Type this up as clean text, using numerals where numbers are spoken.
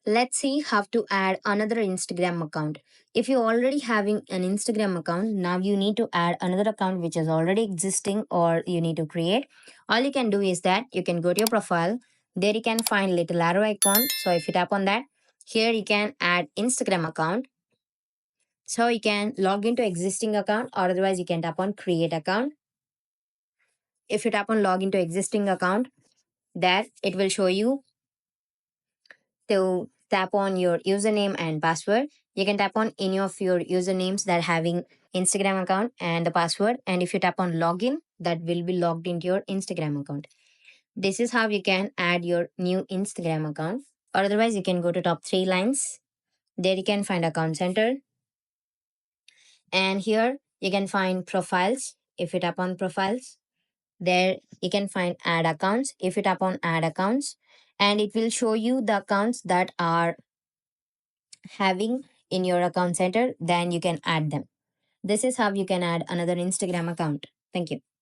Let's see how to add another Instagram account. If you're already having an Instagram account, now you need to add another account which is already existing or you need to create. All you can do is that you can go to your profile. There you can find little arrow icon. So if you tap on that, here you can add Instagram account. So you can log into existing account or otherwise you can tap on create account. If you tap on log into existing account, that it will show you to tap on your username and password. You can tap on any of your usernames that having Instagram account and the password. And if you tap on login, that will be logged into your Instagram account. This is how you can add your new Instagram account. Or otherwise, you can go to top three lines. There you can find account center. And here you can find profiles. If you tap on profiles, there you can find add accounts. If you tap on add accounts, and it will show you the accounts that are having in your account center, then you can add them. This is how you can add another Instagram account. Thank you.